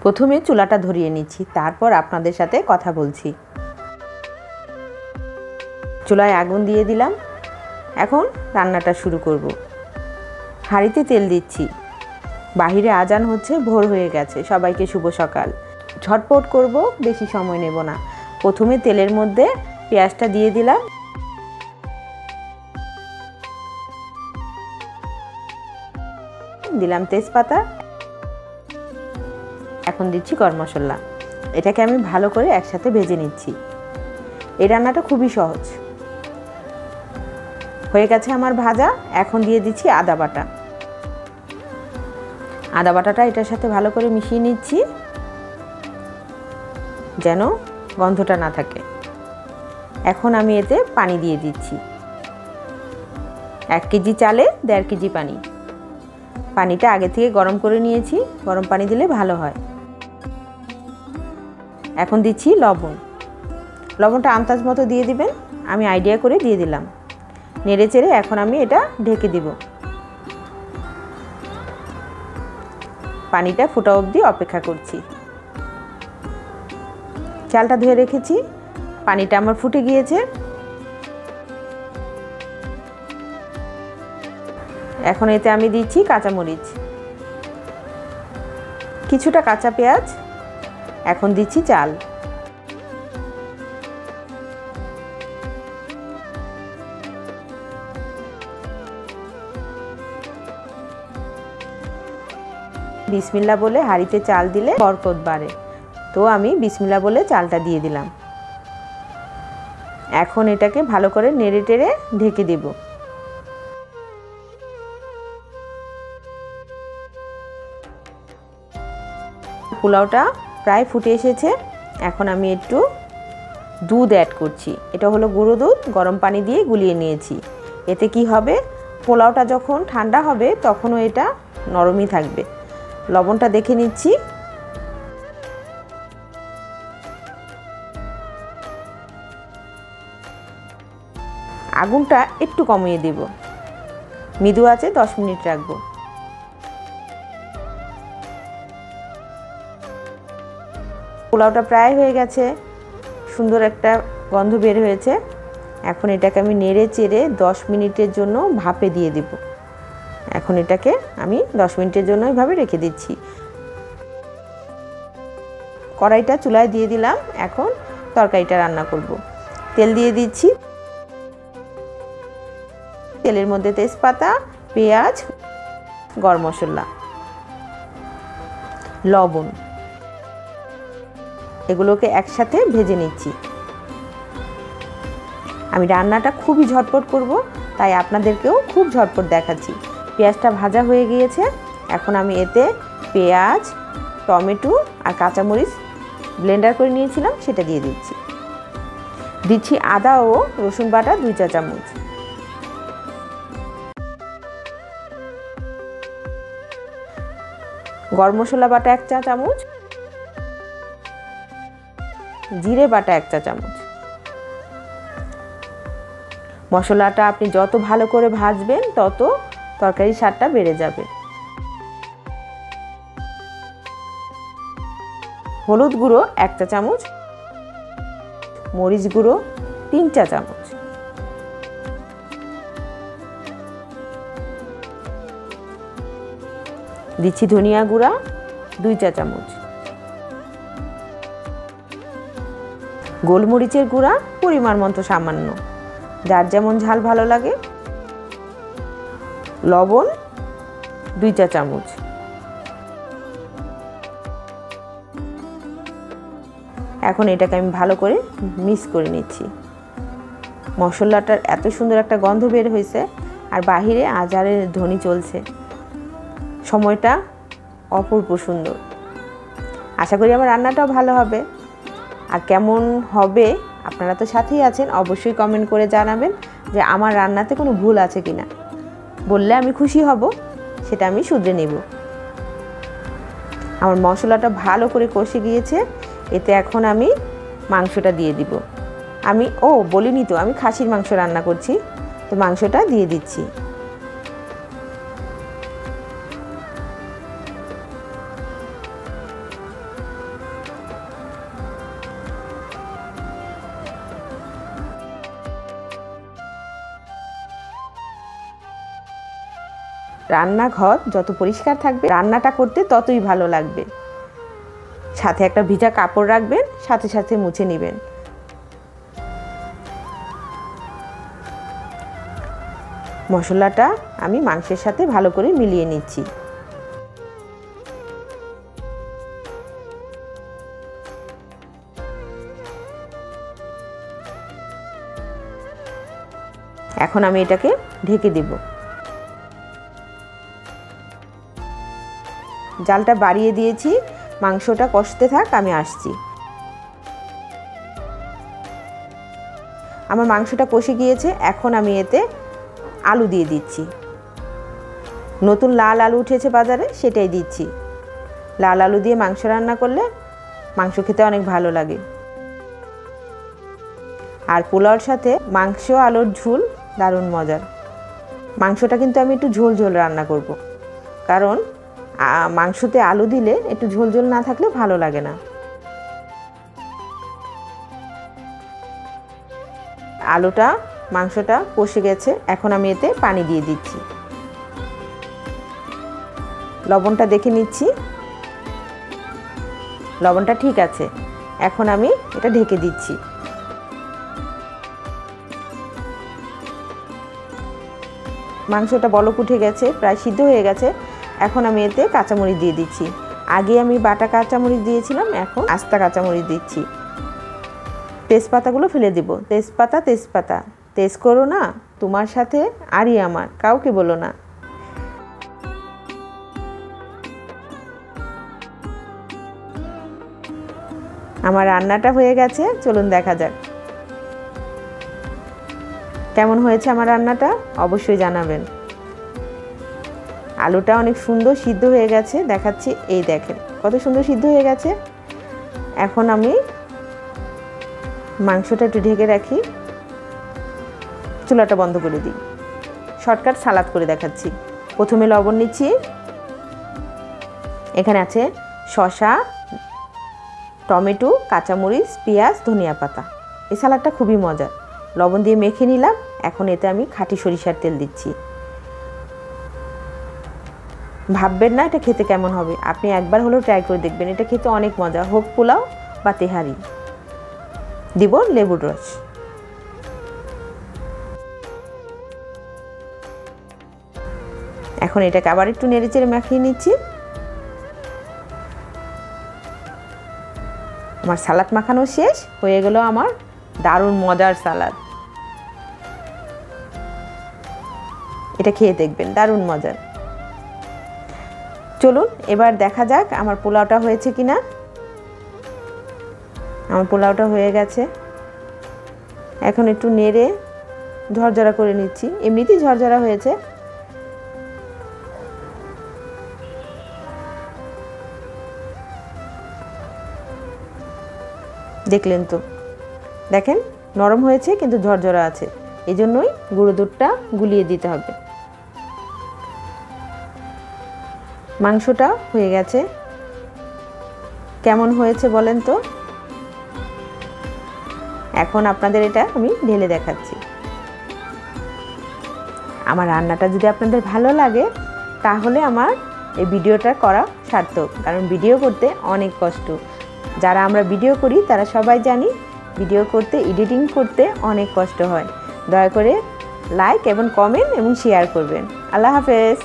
প্রথমে চুলাটা ধরিয়ে নিচ্ছি, তারপর আপনাদের সাথে কথা বলছি। চুলায় আগুন দিয়ে দিলাম। এখন রান্নাটা শুরু করব। হাঁড়িতে তেল দিচ্ছি। বাহিরে আজান হচ্ছে, ভোর হয়ে গেছে। সবাইকে শুভ সকাল। ঝটপট করব, বেশি সময় নেব না। প্রথমে তেলের মধ্যে পেঁয়াজটা দিয়ে দিলাম, দিলাম তেজপাতা, এখন দিচ্ছি গরম মশলা। এটাকে আমি ভালো করে একসাথে ভেজে নিচ্ছি। এই রান্নাটা খুবই সহজ। হয়ে গেছে আমার ভাজা। এখন দিয়ে দিচ্ছি আদা বাটা। আদা বাটাটা এটার সাথে ভালো করে মিশিয়ে নিচ্ছি, যেন গন্ধটা না থাকে। এখন আমি এতে পানি দিয়ে দিচ্ছি। 1 কেজি চালে 1.5 কেজি পানি। পানিটা আগে থেকে গরম করে নিয়েছি, গরম পানি দিলে ভালো হয়। এখন দিচ্ছি লবণ। লবণটা আন্দাজ মতো দিয়ে দিবেন, আমি আইডিয়া করে দিয়ে দিলাম। নেড়ে চেড়ে এখন আমি এটা ঢেকে দিব। পানিটা ফোটা অবধি অপেক্ষা করছি। চালটা ধুয়ে রেখেছি, পানিটা আমার ফুটে গিয়েছে। এখন এতে আমি দিচ্ছি কাঁচামরিচ, কিছুটা কাঁচা পেঁয়াজ। এখন দিচ্ছি চাল। বিসমিল্লাহ বলে হাঁড়িতে চাল দিলে বরকত বাড়ে, তো আমি বিসমিল্লাহ বলে চালটা দিয়ে দিলাম। এখন এটাকে ভালো করে নেড়ে টেড়ে ঢেকে দেব। পোলাওটা প্রায় ফুটে এসেছে। এখন আমি একটু দুধ অ্যাড করছি। এটা হলো গুঁড়ো দুধ, গরম পানি দিয়ে গুলিয়ে নিয়েছি। এতে কি হবে, পোলাওটা যখন ঠান্ডা হবে তখনও এটা নরমই থাকবে। লবণটা দেখে নিচ্ছি। আগুনটা একটু কমিয়ে দেব, মৃদু আঁচে 10 মিনিট রাখবো। পোলাওটা প্রায় হয়ে গেছে, সুন্দর একটা গন্ধ বের হয়েছে। এখন এটাকে আমি নেড়ে চেড়ে 10 মিনিটের জন্য ভাপে দিয়ে দেব। এখন এটাকে আমি 10 মিনিটের জন্য এইভাবে রেখে দিচ্ছি। কড়াইটা চুলায় দিয়ে দিলাম। এখন তরকারিটা রান্না করব। তেল দিয়ে দিচ্ছি। তেলের মধ্যে তেজপাতা, পেঁয়াজ, গরম মশলা, লবণ, এগুলোকে একসাথে ভেজে নিচ্ছি। আমি রান্নাটা খুবই ঝটপট করব, তাই আপনাদেরকেও খুব ঝটপট দেখাচ্ছি। পেঁয়াজটা ভাজা হয়ে গিয়েছে। এখন আমি এতে পেঁয়াজ, টমেটো আর কাঁচামরিচ ব্লেন্ডার করে নিয়েছিলাম, সেটা দিয়ে দিচ্ছি। দিচ্ছি আদা ও রসুন বাটা 2 চা চামচ, গরম মশলা বাটা 1 চা চামচ, জিরে বাটা 1 চা চামচ। মশলাটা আপনি যত ভালো করে ভাজবেন তত তরকারির স্বাদটা বেড়ে যাবে। হলুদ গুঁড়ো 1 চা চামচ, মরিচ গুঁড়ো 3 চা চামচ, দিচ্ছি ধনিয়া গুঁড়া 2 চা চামচ, গোলমরিচের গুঁড়া পরিমাণ মতো সামান্য, যার যেমন ঝাল ভালো লাগে, লবণ 2 চা চামচ। এখন এটাকে আমি ভালো করে মিক্স করে নিচ্ছি। মশলাটার এত সুন্দর একটা গন্ধ বের হয়েছে, আর বাহিরে আজানের ধ্বনি চলছে। সময়টা অপূর্ব সুন্দর। আশা করি আমার রান্নাটাও ভালো হবে। আর কেমন হবে আপনারা তো সাথেই আছেন, অবশ্যই কমেন্ট করে জানাবেন যে আমার রান্নাতে কোনো ভুল আছে কিনা। বললে আমি খুশি হব, সেটা আমি শুধরে নেব। আমার মশলাটা ভালো করে কষে গিয়েছে। এতে এখন আমি মাংসটা দিয়ে দিব। আমি বলিনি তো, আমি খাসির মাংস রান্না করছি, তো মাংসটা দিয়ে দিচ্ছি। রান্নাঘর যত পরিষ্কার থাকবে রান্নাটা করতে ততই ভালো লাগবে। সাথে একটা ভিজা কাপড় রাখবেন, সাথে সাথে মুছে নেবেন। মশলাটা আমি মাংসের সাথে ভালো করে মিলিয়ে নিচ্ছি। এখন আমি এটাকে ঢেকে দেব। জালটা বাড়িয়ে দিয়েছি, মাংসটা কষতে থাক, আমি আসছি। আমার মাংসটা কষে গিয়েছে, এখন আমি এতে আলু দিয়ে দিচ্ছি। নতুন লাল আলু উঠেছে বাজারে, সেটাই দিচ্ছি। লাল আলু দিয়ে মাংস রান্না করলে মাংস খেতে অনেক ভালো লাগে। আর পোলাওর সাথে মাংস আলুর ঝোল দারুণ মজার। মাংসটা কিন্তু আমি একটু ঝোল ঝোল রান্না করব, কারণ মাংসতে আলু দিলে একটু ঝোল ঝোল না থাকলে ভালো লাগে না। আলুটা মাংসটা কষে গেছে, এখন আমি এতে পানি দিয়ে দিচ্ছি। লবণটা দেখে নিচ্ছি, লবণটা ঠিক আছে। এখন আমি এটা ঢেকে দিচ্ছি। মাংসটা বলক উঠে গেছে, প্রায় সিদ্ধ হয়ে গেছে। এখন আমি এতে কাঁচামরিচ দিয়ে দিচ্ছি। আগে আমি বাটা কাঁচামরিচ দিয়েছিলাম, এখন আস্তা কাঁচামরিচ দিচ্ছি। তেজপাতাগুলো ফেলে দিব। তেজপাতা তেজপাতা, তেজ করো না তোমার সাথে আরই আমার, কাউকে বলো না। আমার রান্নাটা হয়ে গেছে, চলুন দেখা যাক কেমন হয়েছে আমার রান্নাটা, অবশ্যই জানাবেন। আলুটা অনেক সুন্দর সিদ্ধ হয়ে গেছে, দেখাচ্ছি। এই দেখেন কত সুন্দর সিদ্ধ হয়ে গেছে। এখন আমি মাংসটা একটু ঢেকে রাখি, চুলাটা বন্ধ করে দিই। শর্টকাট সালাদ করে দেখাচ্ছি। প্রথমে লবণ নিচ্ছি, এখানে আছে শসা, টমেটো, কাঁচামরিচ, পেঁয়াজ, ধনিয়া পাতা। এই সালাদটা খুবই মজার। লবণ দিয়ে মেখে নিলাম। এখন এতে আমি খাঁটি সরিষার তেল দিচ্ছি। ভাববেন না এটা খেতে কেমন হবে, আপনি একবার হলেও ট্রাই করে দেখবেন। এটা খেতে অনেক মজা, হোক পোলাও বা তেহারি। দিব লেবুর রস। এখন এটাকে আবার একটু নেড়েচেড়ে মাখিয়ে নিচ্ছি। আমার সালাদ মাখানো শেষ হয়ে গেল। আমার দারুণ মজার সালাদ, এটা খেয়ে দেখবেন, দারুণ মজার। চলুন এবার দেখা যাক আমার পোলাওটা হয়েছে কিনা। আমার পোলাওটা হয়ে গেছে। এখন একটু নেড়ে ঝরঝরা করে নিচ্ছি। এমনিতেই ঝরঝরা হয়েছে। দেখলেন তো, দেখেন নরম হয়েছে কিন্তু ঝরঝরা আছে, এই জন্যই গুঁড়ো দুধটা গুলিয়ে দিতে হবে। মাংসটা হয়ে গেছে, কেমন হয়েছে বলেন তো। এখন আপনাদের এটা আমি ঢেলে দেখাচ্ছি। আমার রান্নাটা যদি আপনাদের ভালো লাগে তাহলে আমার এই ভিডিওটা করা সার্থক, কারণ ভিডিও করতে অনেক কষ্ট। যারা আমরা ভিডিও করি তারা সবাই জানি ভিডিও করতে, এডিটিং করতে অনেক কষ্ট হয়। দয়া করে লাইক এবং কমেন্ট এবং শেয়ার করবেন। আল্লাহ হাফেজ।